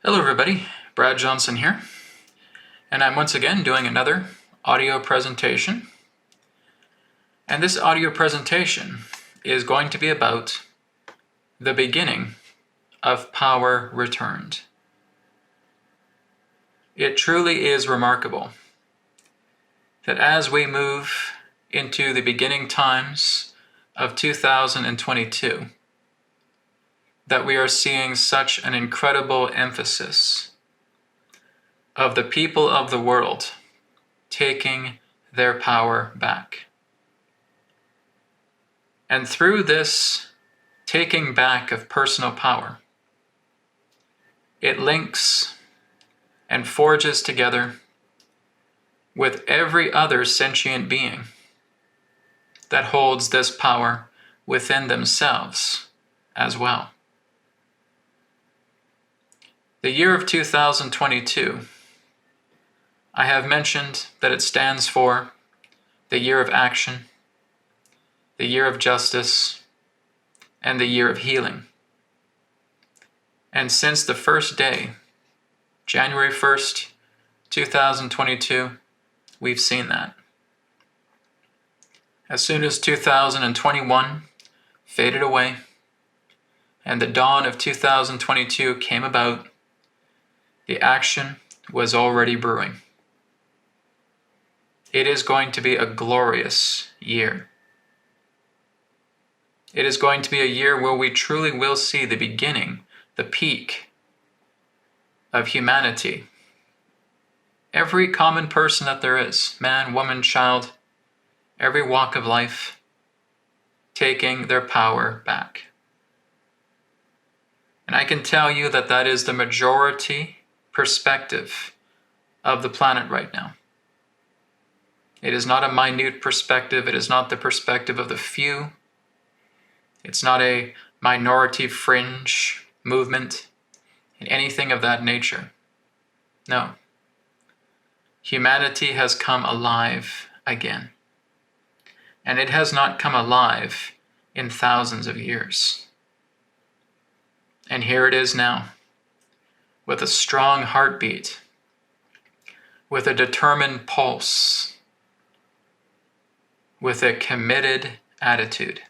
Hello everybody, Brad Johnson here, and I'm once again doing another audio presentation. And this audio presentation is going to be about the beginning of power returned. It truly is remarkable that as we move into the beginning times of 2022, that we are seeing such an incredible emphasis of the people of the world taking their power back. And through this taking back of personal power, it links and forges together with every other sentient being that holds this power within themselves as well. The year of 2022, I have mentioned that it stands for the year of action, the year of justice, and the year of healing. And since the first day, January 1st, 2022, we've seen that. As soon as 2021 faded away and the dawn of 2022 came about, the action was already brewing. It is going to be a glorious year. It is going to be a year where we truly will see the beginning, the peak of humanity. Every common person that there is, man, woman, child, every walk of life, taking their power back. And I can tell you that that is the majority perspective of the planet right now. It is not a minute perspective. It is not the perspective of the few. It's not a minority fringe movement and anything of that nature. No. Humanity has come alive again. And it has not come alive in thousands of years. And here it is now, with a strong heartbeat, with a determined pulse, with a committed attitude.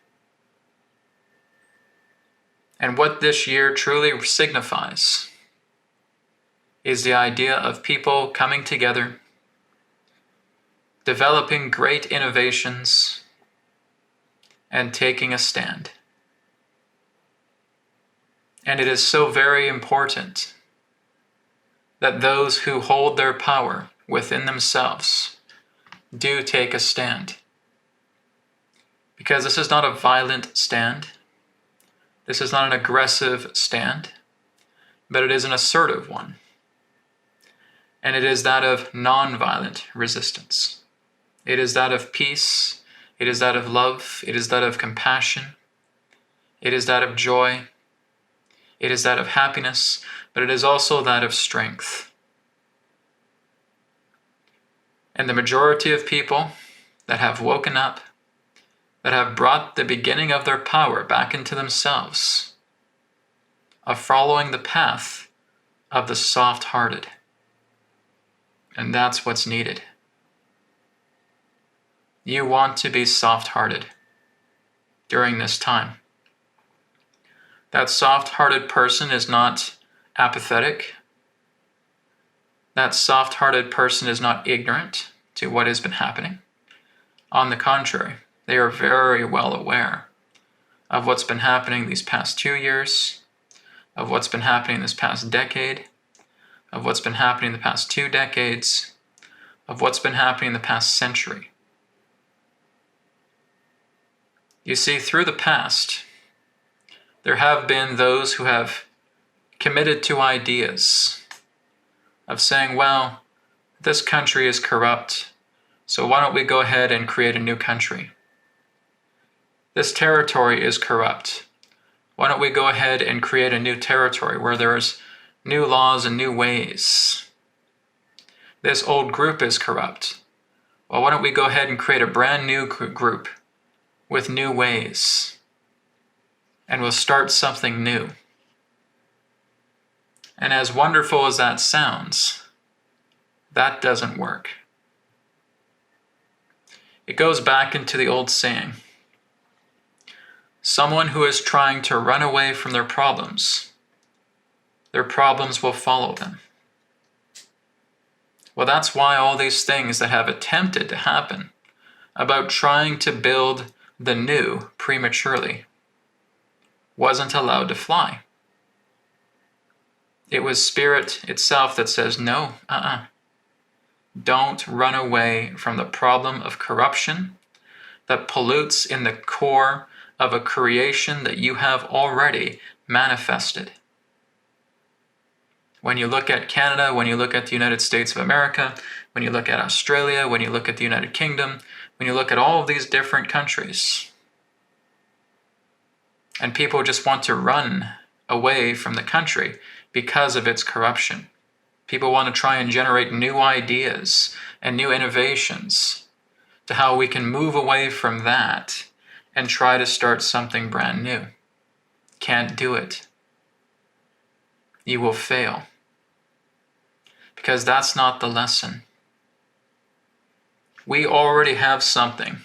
And what this year truly signifies is the idea of people coming together, developing great innovations, and taking a stand. And it is so very important that those who hold their power within themselves do take a stand. Because this is not a violent stand. This is not an aggressive stand, but it is an assertive one. And it is that of nonviolent resistance. It is that of peace. It is that of love. It is that of compassion. It is that of joy. It is that of happiness, but it is also that of strength. And the majority of people that have woken up, that have brought the beginning of their power back into themselves, are following the path of the soft-hearted. And that's what's needed. You want to be soft-hearted during this time. That soft-hearted person is not apathetic. That soft-hearted person is not ignorant to what has been happening. On the contrary, they are very well aware of what's been happening these past 2 years, of what's been happening this past decade, of what's been happening the past 2 decades, of what's been happening the past century. You see, through the past, there have been those who have committed to ideas of saying, well, this country is corrupt, so why don't we go ahead and create a new country? This territory is corrupt. Why don't we go ahead and create a new territory where there's new laws and new ways? This old group is corrupt. Well, why don't we go ahead and create a brand new group with new ways? And we'll start something new. And as wonderful as that sounds, that doesn't work. It goes back into the old saying, someone who is trying to run away from their problems will follow them. Well, that's why all these things that have attempted to happen about trying to build the new prematurely wasn't allowed to fly. It was spirit itself that says, no, don't run away from the problem of corruption that pollutes in the core of a creation that you have already manifested. When you look at Canada, when you look at the United States of America, when you look at Australia, when you look at the United Kingdom, when you look at all of these different countries, and people just want to run away from the country because of its corruption. People want to try and generate new ideas and new innovations to how we can move away from that and try to start something brand new. Can't do it. You will fail. Because that's not the lesson. We already have something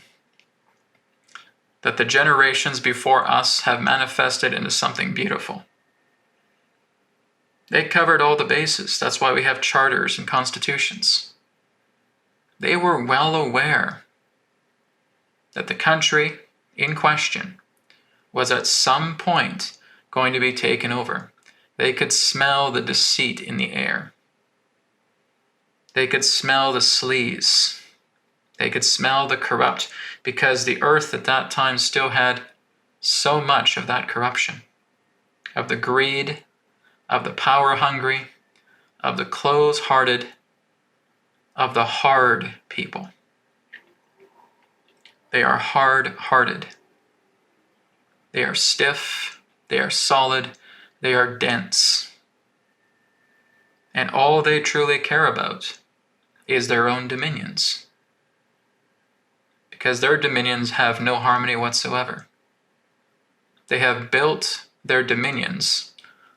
that the generations before us have manifested into something beautiful. They covered all the bases. That's why we have charters and constitutions. They were well aware that the country in question was at some point going to be taken over. They could smell the deceit in the air. They could smell the sleaze. They could smell the corrupt, because the earth at that time still had so much of that corruption, of the greed, of the power-hungry, of the close-hearted, of the hard people. They are hard-hearted. They are stiff, they are solid, they are dense. And all they truly care about is their own dominions. Because their dominions have no harmony whatsoever. They have built their dominions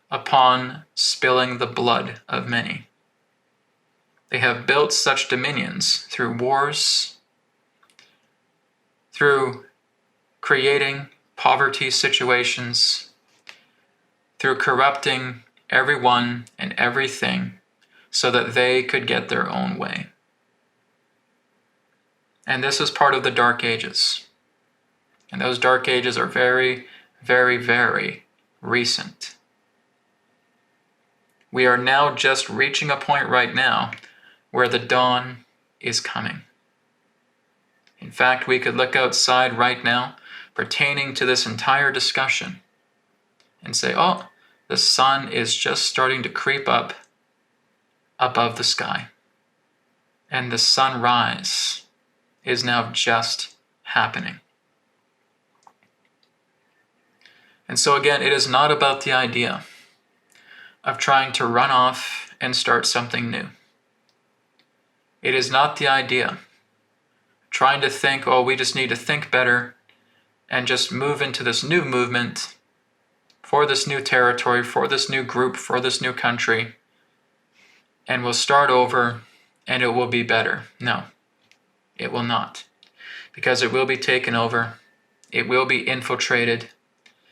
upon spilling the blood of many. They have built such dominions through wars, through creating poverty situations, through corrupting everyone and everything so that they could get their own way. And this is part of the Dark Ages. And those Dark Ages are very, very, very recent. We are now just reaching a point right now where the dawn is coming. In fact, we could look outside right now pertaining to this entire discussion and say, oh, the sun is just starting to creep up above the sky. And the sunrise is now just happening. And so again, it is not about the idea of trying to run off and start something new. It is not the idea trying to think, oh, we just need to think better and just move into this new movement for this new territory, for this new group, for this new country, and we'll start over and it will be better. No, it will not. Because it will be taken over, it will be infiltrated,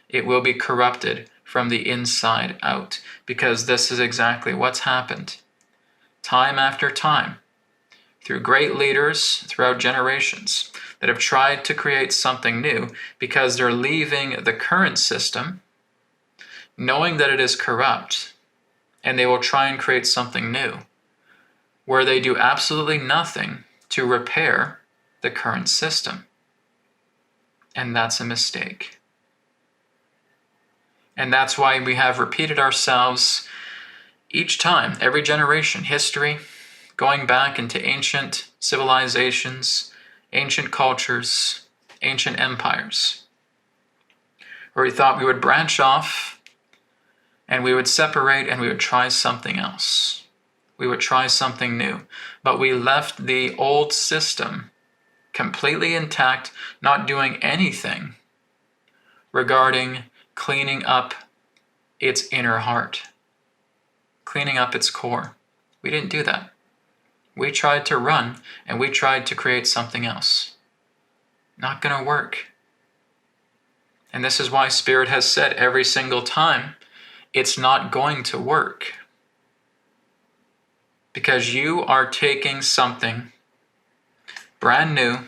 it will be corrupted from the inside out. Because this is exactly what's happened. Time after time, through great leaders throughout generations that have tried to create something new because they're leaving the current system, knowing that it is corrupt, and they will try and create something new, where they do absolutely nothing to repair the current system. And that's a mistake. And that's why we have repeated ourselves each time, every generation, history, going back into ancient civilizations, ancient cultures, ancient empires, where we thought we would branch off and we would separate and we would try something else. We would try something new. But we left the old system completely intact, not doing anything regarding cleaning up its inner heart. cleaning up its core. We didn't do that. We tried to run, and we tried to create something else. Not going to work. And this is why Spirit has said every single time, it's not going to work. Because you are taking something brand new,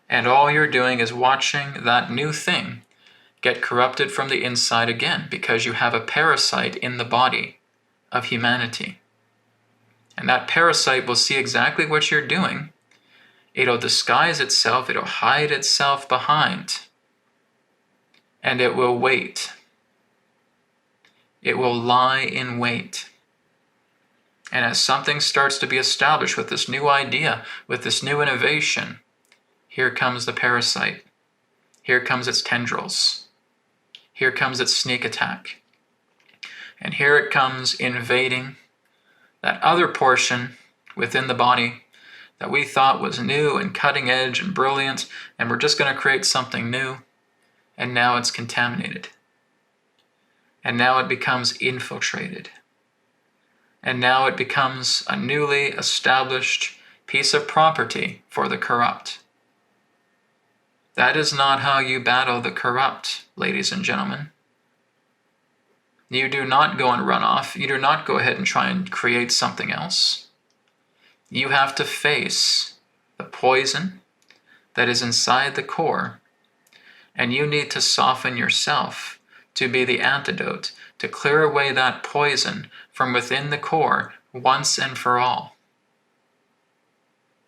and all you're doing is watching that new thing get corrupted from the inside again, because you have a parasite in the body of humanity. And that parasite will see exactly what you're doing. It'll disguise itself, it'll hide itself behind, and it will wait. It will lie in wait. And as something starts to be established with this new idea, with this new innovation, here comes the parasite. Here comes its tendrils. Here comes its sneak attack. And here it comes invading that other portion within the body that we thought was new and cutting edge and brilliant, and we're just going to create something new, and now it's contaminated. And now it becomes infiltrated. And now it becomes a newly established piece of property for the corrupt. That is not how you battle the corrupt, ladies and gentlemen. You do not go and run off. You do not go ahead and try and create something else. You have to face the poison that is inside the core, and you need to soften yourself to be the antidote, to clear away that poison from within the core once and for all.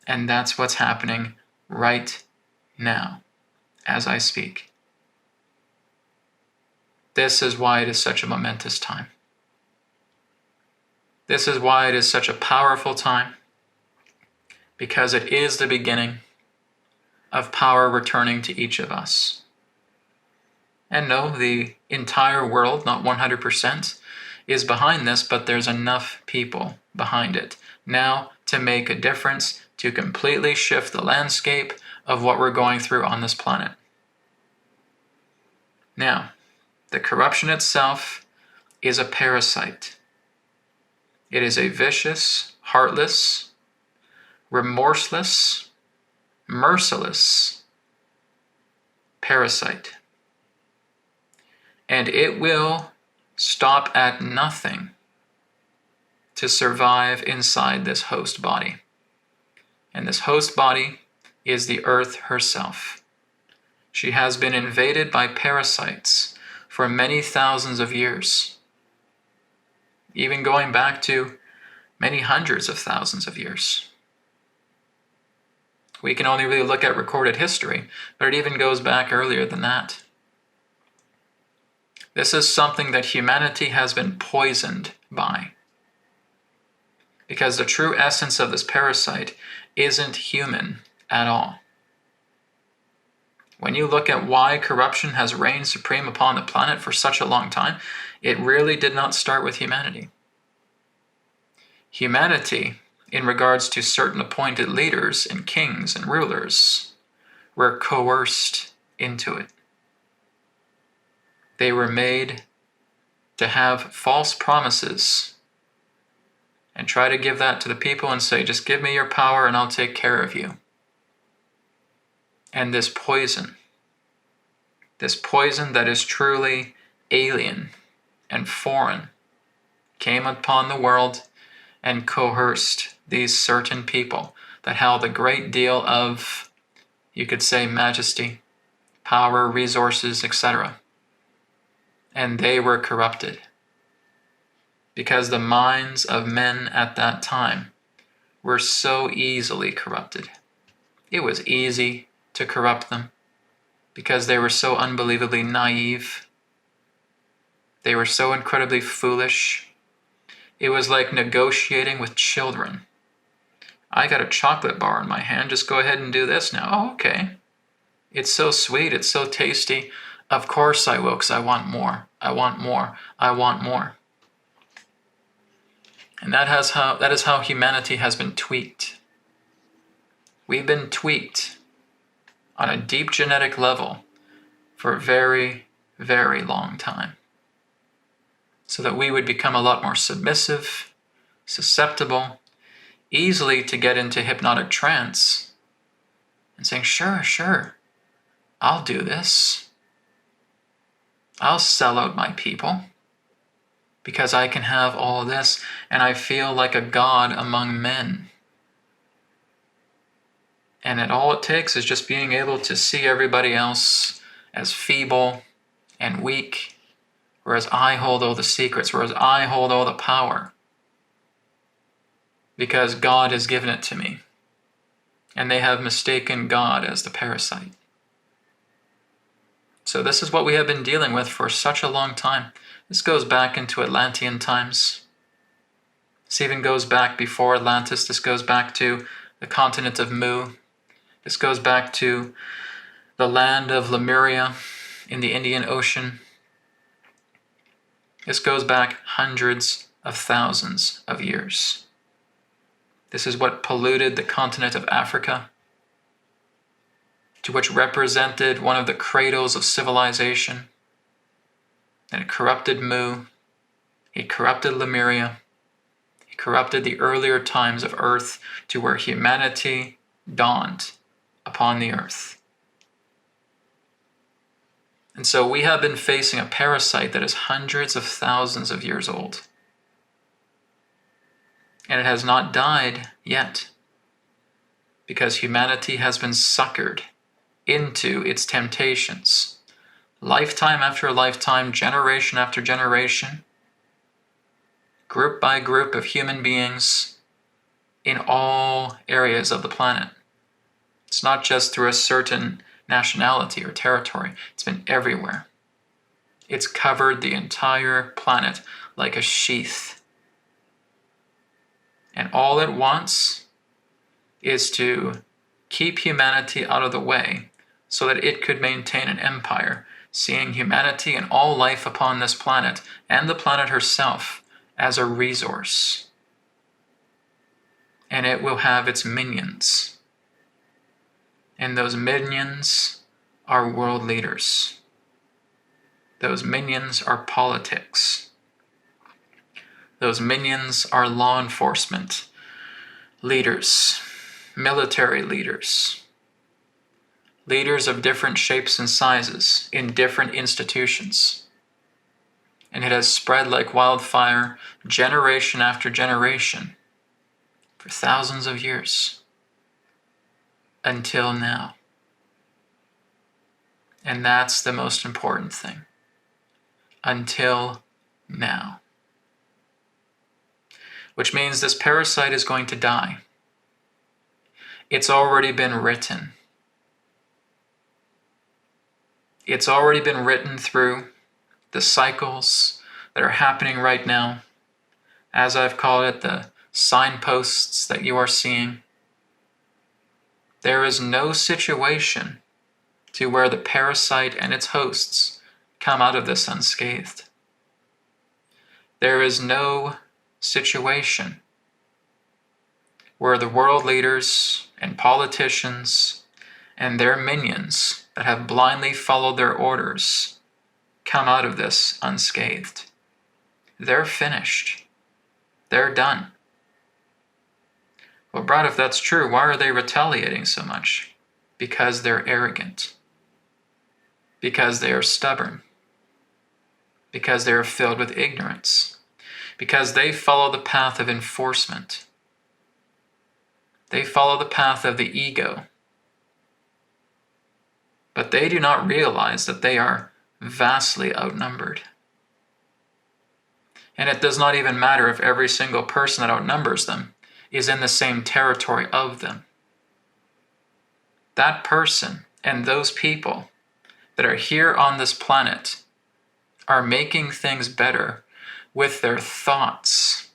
And that's what's happening right now, as I speak. This is why it is such a momentous time. This is why it is such a powerful time, because it is the beginning of power returning to each of us. And no, the entire world, not 100%, is behind this, but there's enough people behind it now to make a difference, to completely shift the landscape of what we're going through on this planet. Now, the corruption itself is a parasite. It is a vicious, heartless, remorseless, merciless parasite. And it will stop at nothing to survive inside this host body. And this host body is the earth herself. She has been invaded by parasites for many thousands of years, even going back to many hundreds of thousands of years. We can only really look at recorded history, but it even goes back earlier than that. This is something that humanity has been poisoned by, because the true essence of this parasite isn't human at all. When you look at why corruption has reigned supreme upon the planet for such a long time, it really did not start with humanity. Humanity, in regards to certain appointed leaders and kings and rulers, were coerced into it. They were made to have false promises and try to give that to the people and say, just give me your power and I'll take care of you. And this poison that is truly alien and foreign, came upon the world and coerced these certain people that held a great deal of, you could say, majesty, power, resources, etc. And they were corrupted, because the minds of men at that time were so easily corrupted. It was easy to corrupt them because they were so unbelievably naive. They were so incredibly foolish. It was like negotiating with children. I got a chocolate bar in my hand, just go ahead and do this now. Oh, okay. It's so sweet, it's so tasty. Of course I will, because I want more. I want more. I want more. And that is how humanity has been tweaked. We've been tweaked on a deep genetic level for a very, very long time. so that we would become a lot more submissive, susceptible, easily to get into hypnotic trance and saying, sure, I'll do this. I'll sell out my people because I can have all this and I feel like a god among men. And all it takes is just being able to see everybody else as feeble and weak, whereas I hold all the secrets, whereas I hold all the power, because God has given it to me. And they have mistaken God as the parasite. So this is what we have been dealing with for such a long time. This goes back into Atlantean times. This even goes back before Atlantis. This goes back to the continent of Mu. This goes back to the land of Lemuria in the Indian Ocean. This goes back hundreds of thousands of years. This is what polluted the continent of Africa, to which represented one of the cradles of civilization. And it corrupted Mu, it corrupted Lemuria, it corrupted the earlier times of Earth to where humanity dawned upon the earth. And so we have been facing a parasite that is hundreds of thousands of years old. And it has not died yet, because humanity has been suckered into its temptations, lifetime after lifetime, generation after generation, group by group of human beings in all areas of the planet. It's not just through a certain nationality or territory. It's been everywhere. It's covered the entire planet like a sheath. And all it wants is to keep humanity out of the way so that it could maintain an empire, seeing humanity and all life upon this planet and the planet herself as a resource. And it will have its minions. And those minions are world leaders. Those minions are politics. Those minions are law enforcement leaders, military leaders, leaders of different shapes and sizes in different institutions. And it has spread like wildfire, generation after generation, for thousands of years. Until now. And that's the most important thing. Until now. Which means this parasite is going to die. It's already been written. It's already been written through the cycles that are happening right now. As I've called it, the signposts that you are seeing. There is no situation to where the parasite and its hosts come out of this unscathed. There is no situation where the world leaders and politicians and their minions that have blindly followed their orders come out of this unscathed. They're finished. They're done. Well, Brad, if that's true, why are they retaliating so much? Because they're arrogant. Because they are stubborn. Because they are filled with ignorance. Because they follow the path of enforcement. They follow the path of the ego. But they do not realize that they are vastly outnumbered. And it does not even matter if every single person that outnumbers them is in the same territory of them. That person and those people that are here on this planet are making things better with their thoughts.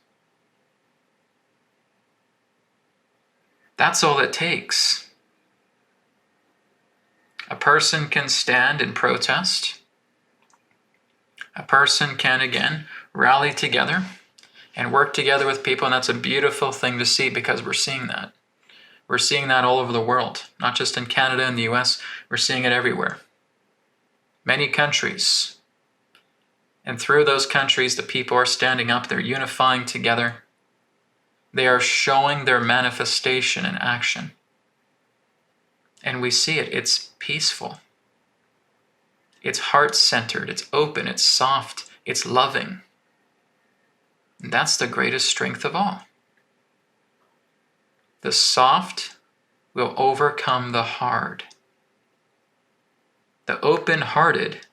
That's all it takes. A person can stand and protest. A person can, again, rally together and work together with people, and that's a beautiful thing to see because we're seeing that. We're seeing that all over the world, not just in Canada and the US, we're seeing it everywhere. Many countries And through those countries, the people are standing up, they're unifying together. They are showing their manifestation in action. And we see it, it's peaceful. It's heart-centered, it's open, it's soft, it's loving. And that's the greatest strength of all. The soft will overcome the hard. The open-hearted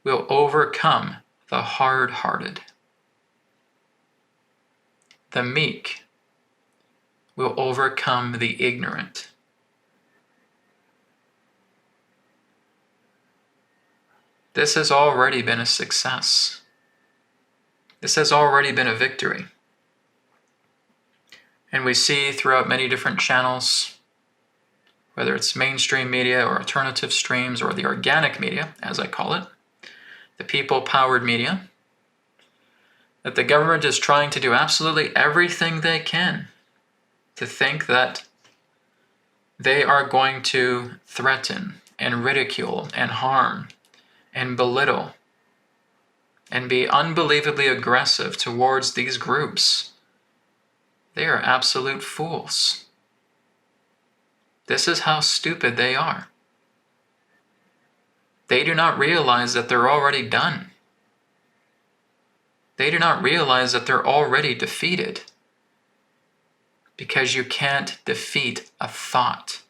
will overcome the hard-hearted. The meek will overcome the ignorant. This has already been a success. This has already been a victory. And we see throughout many different channels, whether it's mainstream media or alternative streams or the organic media, as I call it, the people-powered media, that the government is trying to do absolutely everything they can to think that they are going to threaten and ridicule and harm and belittle and be unbelievably aggressive towards these groups. They are absolute fools. This is how stupid they are. They do not realize that they're already done. They do not realize that they're already defeated. Because you can't defeat a thought.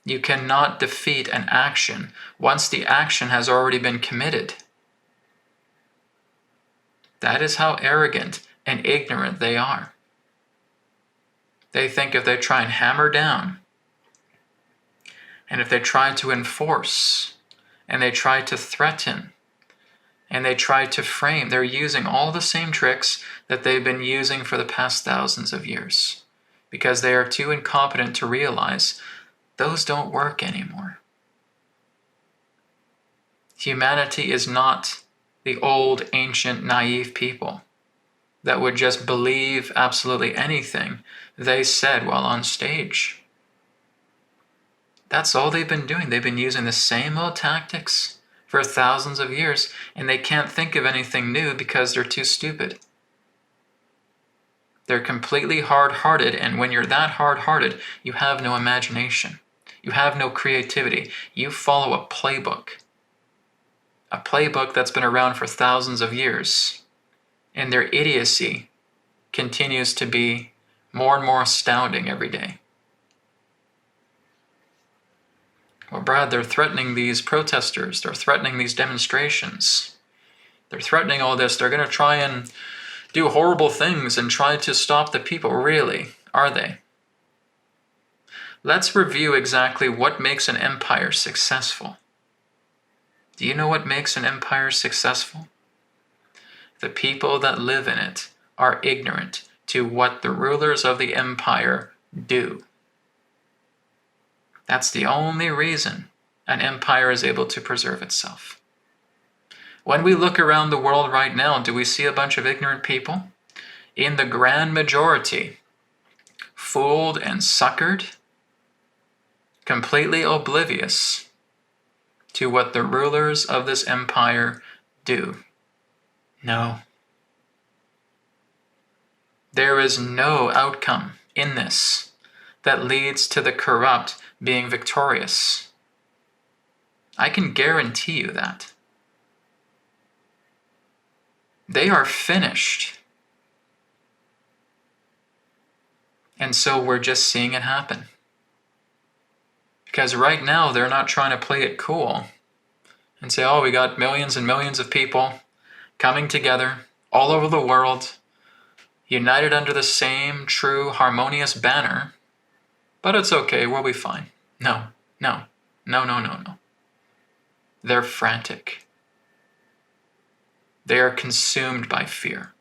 You cannot defeat an action once the action has already been committed. That is how arrogant and ignorant they are. They think if they try and hammer down, and if they try to enforce, and they try to threaten, and they try to frame, they're using all the same tricks that they've been using for the past thousands of years, because they are too incompetent to realize those don't work anymore. Humanity is not the old, ancient, naive people that would just believe absolutely anything they said while on stage. That's all they've been doing. They've been using the same old tactics for thousands of years, and they can't think of anything new because they're too stupid. They're completely hard-hearted, and when you're that hard-hearted, you have no imagination. You have no creativity. You follow a playbook that's been around for thousands of years. And their idiocy continues to be more and more astounding every day. Well, Brad, they're threatening these protesters. They're threatening these demonstrations. They're threatening all this. They're going to try and do horrible things and try to stop the people. Really, are they? Let's review exactly what makes an empire successful. Do you know what makes an empire successful? The people that live in it are ignorant to what the rulers of the empire do. That's the only reason an empire is able to preserve itself. When we look around the world right now, do we see a bunch of ignorant people? In the grand majority, fooled and suckered, completely oblivious to what the rulers of this empire do. No. There is no outcome in this that leads to the corrupt being victorious. I can guarantee you that. They are finished. And so we're just seeing it happen. Because right now they're not trying to play it cool and say, oh, we got millions and millions of people coming together all over the world, united under the same true harmonious banner, but it's okay, we'll be fine. No. They're frantic. They are consumed by fear.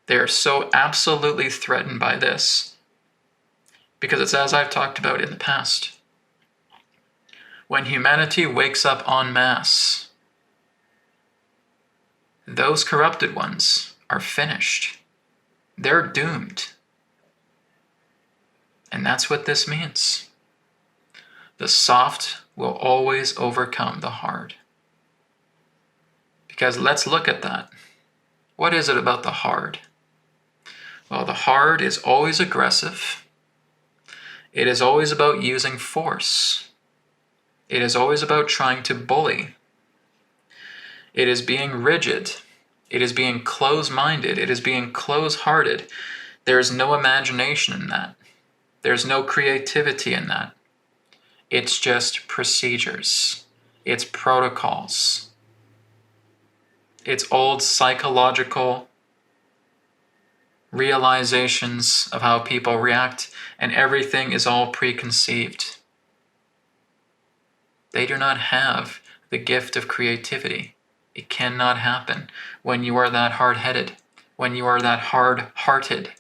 They are so absolutely threatened by this, because it's as I've talked about in the past. When humanity wakes up en masse, those corrupted ones are finished. They're doomed. And that's what this means. The soft will always overcome the hard. Because let's look at that. What is it about the hard? Well, the hard is always aggressive. It is always about using force. It is always about trying to bully. It is being rigid. It is being close-minded. It is being close-hearted. There is no imagination in that. There's no creativity in that. It's just procedures. It's protocols. It's old psychological realizations of how people react, and everything is all preconceived. They do not have the gift of creativity. It cannot happen when you are that hard-headed, when you are that hard-hearted.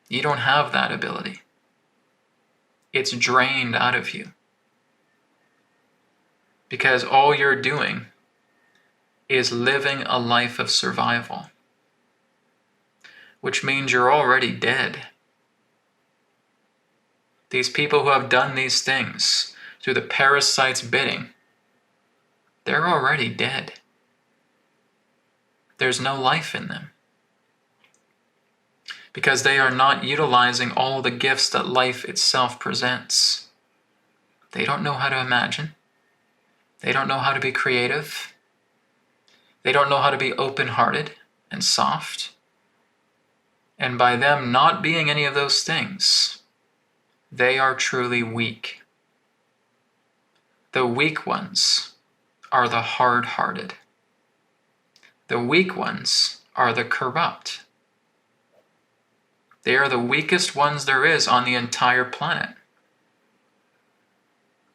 You don't have that ability. It's drained out of you. Because all you're doing is living a life of survival, which means you're already dead. These people who have done these things through the parasite's bidding, they're already dead. There's no life in them. Because they are not utilizing all the gifts that life itself presents. They don't know how to imagine. They don't know how to be creative. They don't know how to be open-hearted and soft. And by them not being any of those things, they are truly weak. The weak ones are the hard-hearted. The weak ones are the corrupt. They are the weakest ones there is on the entire planet.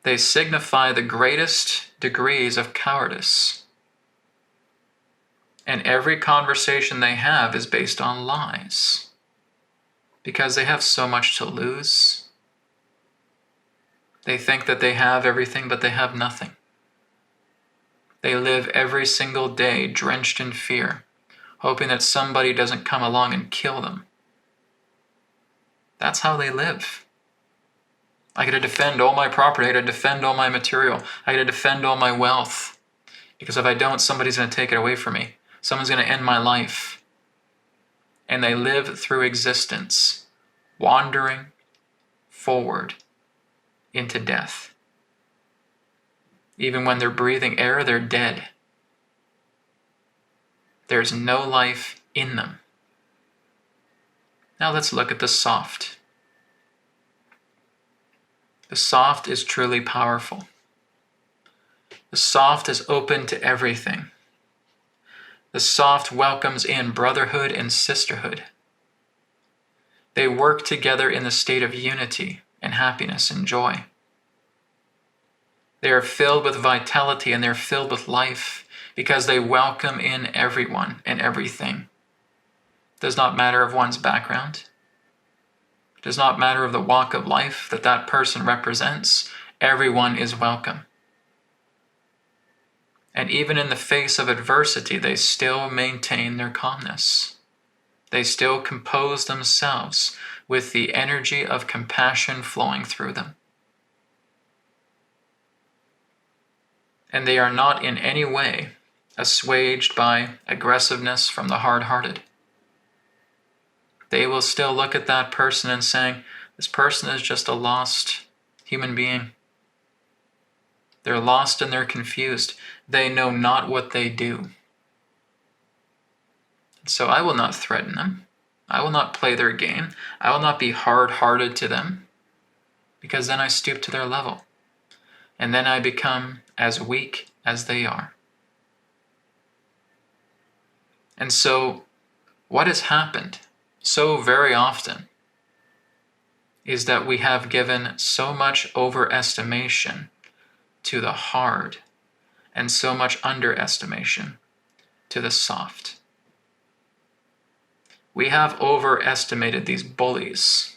They signify the greatest degrees of cowardice. And every conversation they have is based on lies. Because they have so much to lose. They think that they have everything, but they have nothing. They live every single day drenched in fear, hoping that somebody doesn't come along and kill them. That's how they live. I got to defend all my property. I got to defend all my material. I got to defend all my wealth. Because if I don't, somebody's going to take it away from me. Someone's going to end my life. And they live through existence, wandering forward into death. Even when they're breathing air, they're dead. There's no life in them. Now let's look at the soft. The soft is truly powerful. The soft is open to everything. The soft welcomes in brotherhood and sisterhood. They work together in the state of unity and happiness and joy. They are filled with vitality and they're filled with life because they welcome in everyone and everything. Does not matter of one's background. Does not matter of the walk of life that that person represents. Everyone is welcome. And even in the face of adversity, they still maintain their calmness. They still compose themselves with the energy of compassion flowing through them. And they are not in any way assuaged by aggressiveness from the hard-hearted. They will still look at that person and saying, this person is just a lost human being. They're lost and they're confused. They know not what they do. So I will not threaten them. I will not play their game. I will not be hard-hearted to them, because then I stoop to their level. And then I become as weak as they are. And so what has happened so very often is that we have given so much overestimation to the hard and so much underestimation to the soft. We have overestimated these bullies.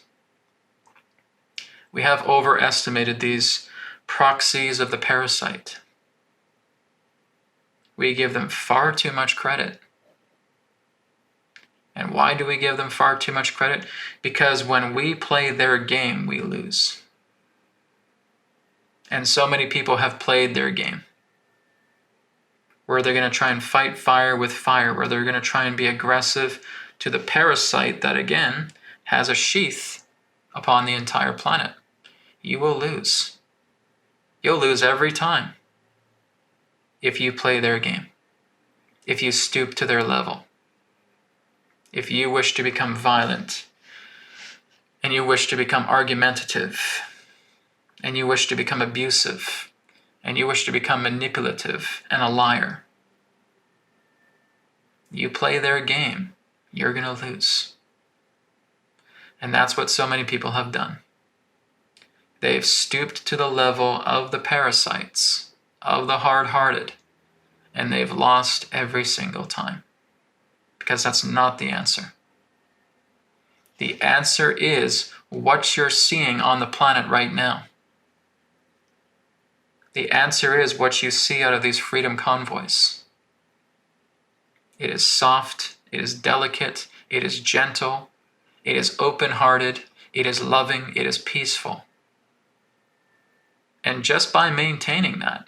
We have overestimated these proxies of the parasite. We give them far too much credit. And why do we give them far too much credit? Because when we play their game, we lose. And so many people have played their game, where they're going to try and fight fire with fire, where they're going to try and be aggressive to the parasite that, again, has a sheath upon the entire planet. You will lose. You'll lose every time if you play their game, if you stoop to their level, if you wish to become violent, and you wish to become argumentative, and you wish to become abusive, and you wish to become manipulative and a liar. You play their game, you're going to lose. And that's what so many people have done. They've stooped to the level of the parasites, of the hard-hearted, and they've lost every single time. Because that's not the answer. The answer is what you're seeing on the planet right now. The answer is what you see out of these freedom convoys. It is soft, it is delicate, it is gentle, it is open-hearted, it is loving, it is peaceful. And just by maintaining that,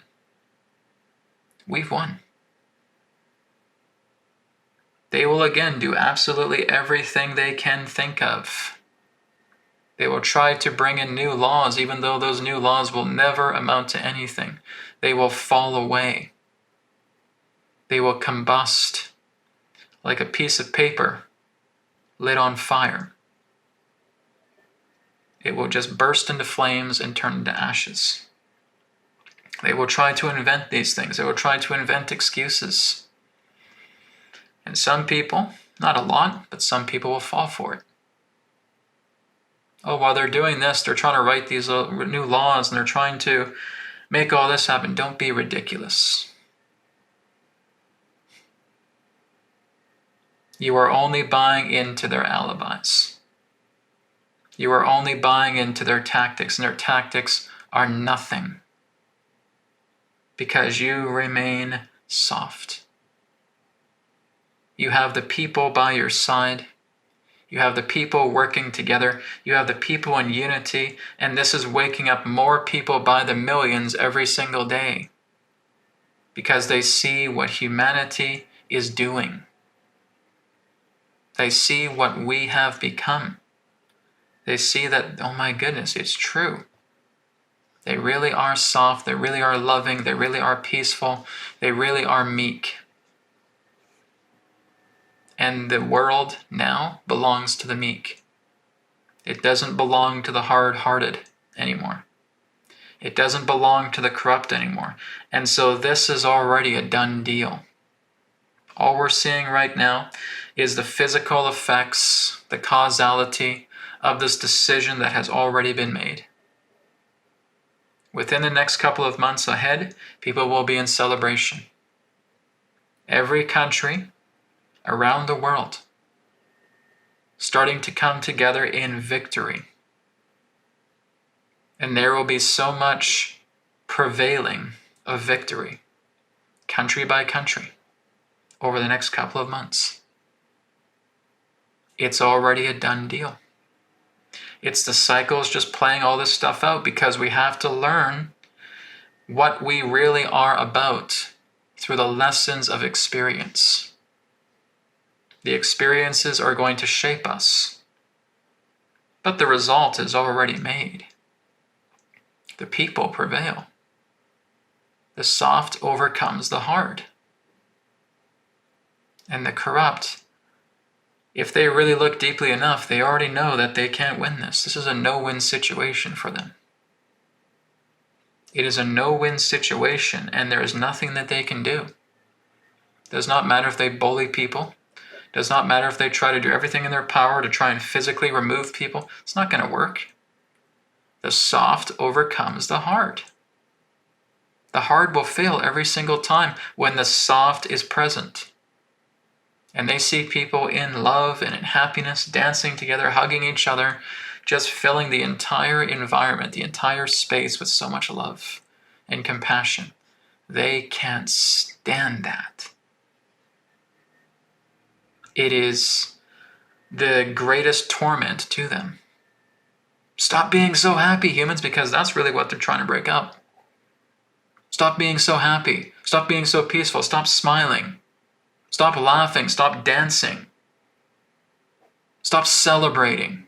we've won. They will again do absolutely everything they can think of. They will try to bring in new laws, even though those new laws will never amount to anything. They will fall away. They will combust like a piece of paper lit on fire. It will just burst into flames and turn into ashes. They will try to invent these things. They will try to invent excuses. And some people, not a lot, but some people will fall for it. Oh, while they're doing this, they're trying to write these new laws and they're trying to make all this happen. Don't be ridiculous. You are only buying into their alibis. You are only buying into their tactics, and their tactics are nothing. Because you remain soft. You have the people by your side. You have the people working together. You have the people in unity. And this is waking up more people by the millions every single day. Because they see what humanity is doing. They see what we have become. They see that, oh my goodness, it's true. They really are soft. They really are loving. They really are peaceful. They really are meek. And the world now belongs to the meek. It doesn't belong to the hard-hearted anymore. It doesn't belong to the corrupt anymore. And so this is already a done deal. All we're seeing right now is the physical effects, the causality of this decision that has already been made. Within the next couple of months ahead, people will be in celebration. Every country around the world starting to come together in victory. And there will be so much prevailing of victory, country by country, over the next couple of months. It's already a done deal. It's the cycles just playing all this stuff out because we have to learn what we really are about through the lessons of experience. The experiences are going to shape us, but the result is already made. The people prevail. The soft overcomes the hard. And the corrupt, if they really look deeply enough, they already know that they can't win this. This is a no-win situation for them. It is a no-win situation, and there is nothing that they can do. It does not matter if they bully people. It does not matter if they try to do everything in their power to try and physically remove people. It's not going to work. The soft overcomes the hard. The hard will fail every single time when the soft is present. And they see people in love and in happiness, dancing together, hugging each other, just filling the entire environment, the entire space with so much love and compassion. They can't stand that. It is the greatest torment to them. Stop being so happy, humans, because that's really what they're trying to break up. Stop being so happy. Stop being so peaceful. Stop smiling. Stop laughing. Stop dancing. Stop celebrating.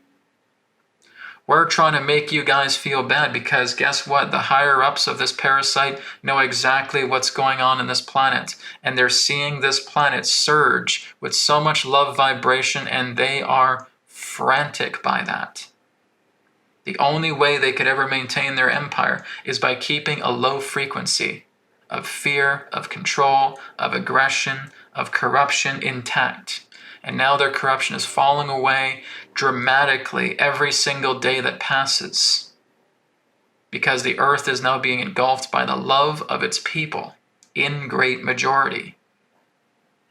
We're trying to make you guys feel bad because guess what? The higher ups of this parasite know exactly what's going on in this planet. And they're seeing this planet surge with so much love vibration, and they are frantic by that. The only way they could ever maintain their empire is by keeping a low frequency of fear, of control, of aggression, of corruption intact. And now their corruption is falling away dramatically every single day that passes, because the earth is now being engulfed by the love of its people in great majority.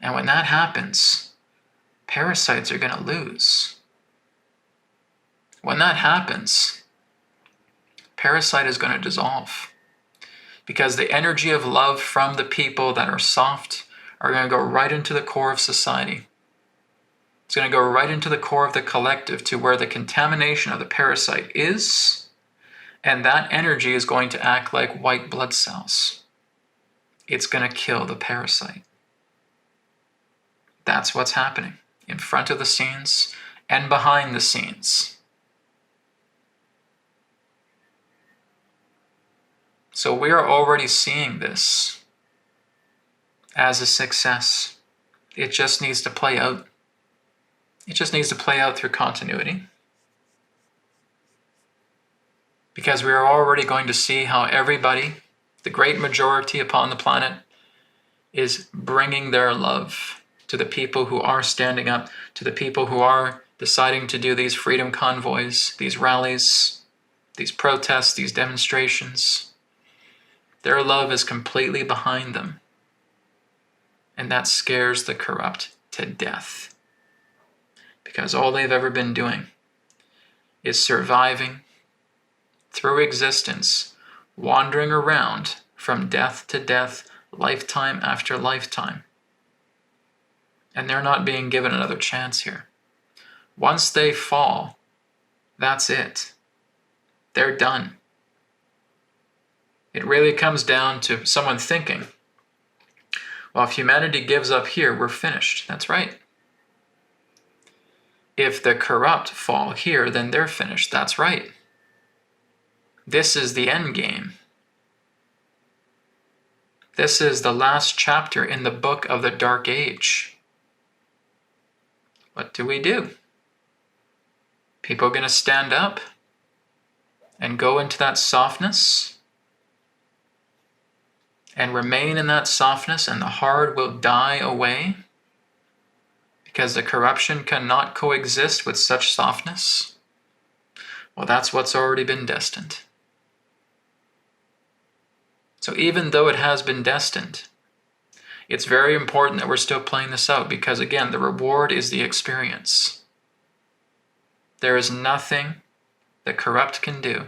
And when that happens, parasites are going to lose. When that happens, parasite is going to dissolve, because the energy of love from the people that are soft are going to go right into the core of society. It's going to go right into the core of the collective, to where the contamination of the parasite is, and that energy is going to act like white blood cells. It's going to kill the parasite. That's what's happening in front of the scenes and behind the scenes. So we are already seeing this as a success. It just needs to play out. It just needs to play out through continuity. Because we are already going to see how everybody, the great majority upon the planet, is bringing their love to the people who are standing up, to the people who are deciding to do these freedom convoys, these rallies, these protests, these demonstrations. Their love is completely behind them. And that scares the corrupt to death. Because all they've ever been doing is surviving through existence, wandering around from death to death, lifetime after lifetime. And they're not being given another chance here. Once they fall, that's it. They're done. It really comes down to someone thinking, well, if humanity gives up here, we're finished. That's right. If the corrupt fall here, then they're finished. That's right. This is the end game. This is the last chapter in the book of the Dark Age. What do? People are going to stand up and go into that softness and remain in that softness, and the hard will die away? Because the corruption cannot coexist with such softness? Well, that's what's already been destined. So even though it has been destined, it's very important that we're still playing this out, because again, the reward is the experience. There is nothing the corrupt can do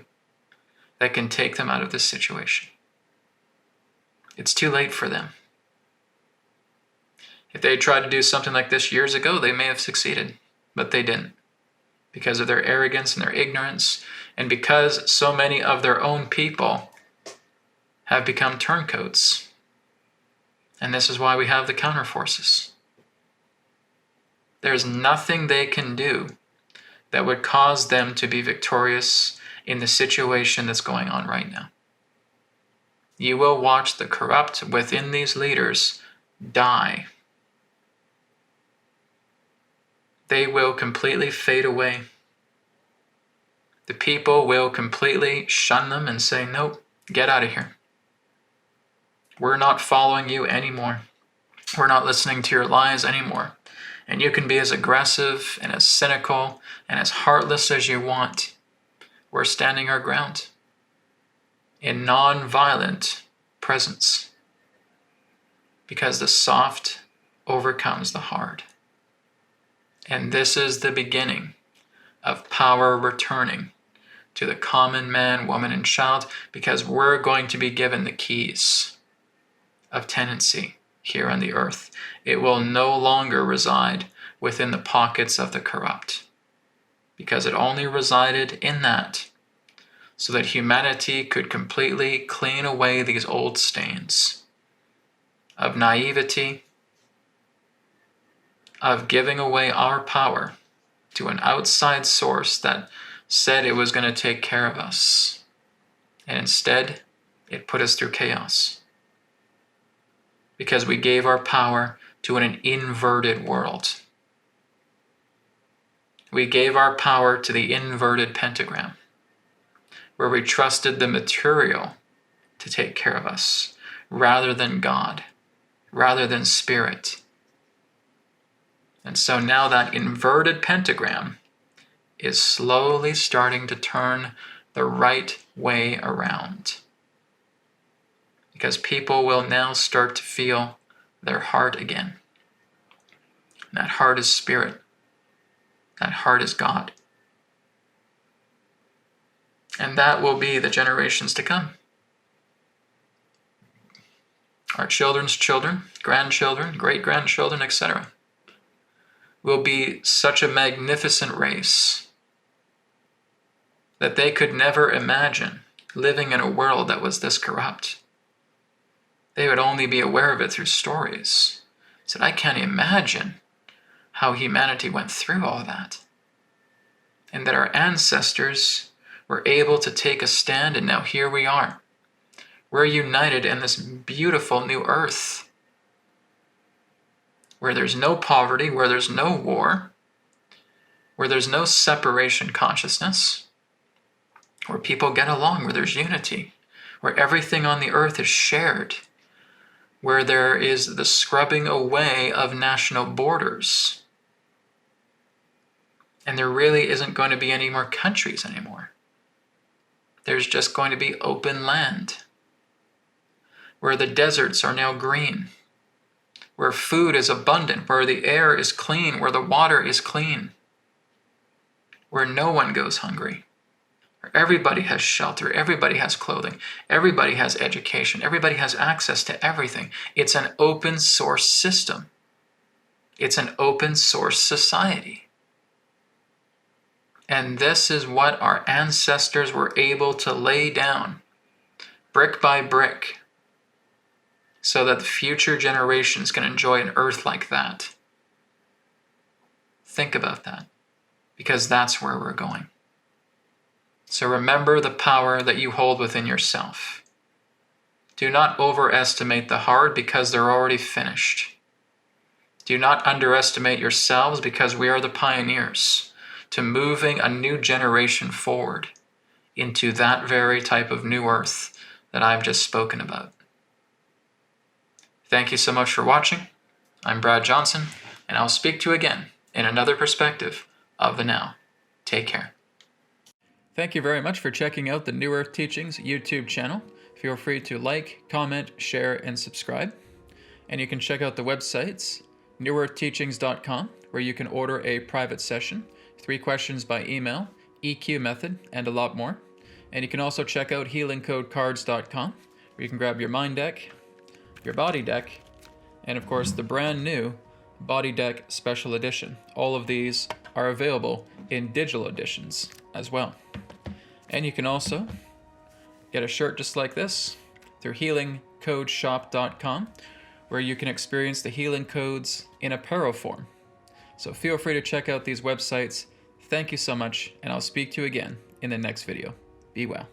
that can take them out of this situation. It's too late for them. If they tried to do something like this years ago, they may have succeeded, but they didn't, because of their arrogance and their ignorance, and because so many of their own people have become turncoats. And this is why we have the counterforces. There's nothing they can do that would cause them to be victorious in the situation that's going on right now. You will watch the corrupt within these leaders die. They will completely fade away. The people will completely shun them and say, nope, get out of here. We're not following you anymore. We're not listening to your lies anymore. And you can be as aggressive and as cynical and as heartless as you want. We're standing our ground in non-violent presence, because the soft overcomes the hard. And this is the beginning of power returning to the common man, woman, and child, because we're going to be given the keys of tenancy here on the earth. It will no longer reside within the pockets of the corrupt, because it only resided in that so that humanity could completely clean away these old stains of naivety, of giving away our power to an outside source that said it was going to take care of us. And instead, it put us through chaos. Because we gave our power to an inverted world. We gave our power to the inverted pentagram, where we trusted the material to take care of us, rather than God, rather than Spirit. And so now that inverted pentagram is slowly starting to turn the right way around. Because people will now start to feel their heart again. And that heart is Spirit. That heart is God. And that will be the generations to come. Our children's children, grandchildren, great-grandchildren, etc. will be such a magnificent race that they could never imagine living in a world that was this corrupt. They would only be aware of it through stories. Said, I can't imagine how humanity went through all that. And that our ancestors were able to take a stand, and now here we are. We're united in this beautiful new earth, where there's no poverty, where there's no war, where there's no separation consciousness, where people get along, where there's unity, where everything on the earth is shared, where there is the scrubbing away of national borders. And there really isn't going to be any more countries anymore. There's just going to be open land, where the deserts are now green, where food is abundant, where the air is clean, where the water is clean, where no one goes hungry. Everybody has shelter, everybody has clothing, everybody has education, everybody has access to everything. It's an open source system. It's an open source society. And this is what our ancestors were able to lay down, brick by brick, so that the future generations can enjoy an earth like that. Think about that, because that's where we're going. So remember the power that you hold within yourself. Do not overestimate the hard, because they're already finished. Do not underestimate yourselves, because we are the pioneers to moving a new generation forward into that very type of new earth that I've just spoken about. Thank you so much for watching. I'm Brad Johnson, and I'll speak to you again in another perspective of the now. Take care. Thank you very much for checking out the New Earth Teachings YouTube channel. Feel free to like, comment, share, and subscribe. And you can check out the websites, newearthteachings.com, where you can order a private session, 3 questions by email, EQ method, and a lot more. And you can also check out healingcodecards.com, where you can grab your mind deck, your body deck, and of course the brand new body deck special edition. All of these are available in digital editions as well. And you can also get a shirt just like this through healingcodeshop.com, where you can experience the healing codes in apparel form. So feel free to check out these websites. Thank you so much, and I'll speak to you again in the next video. Be well.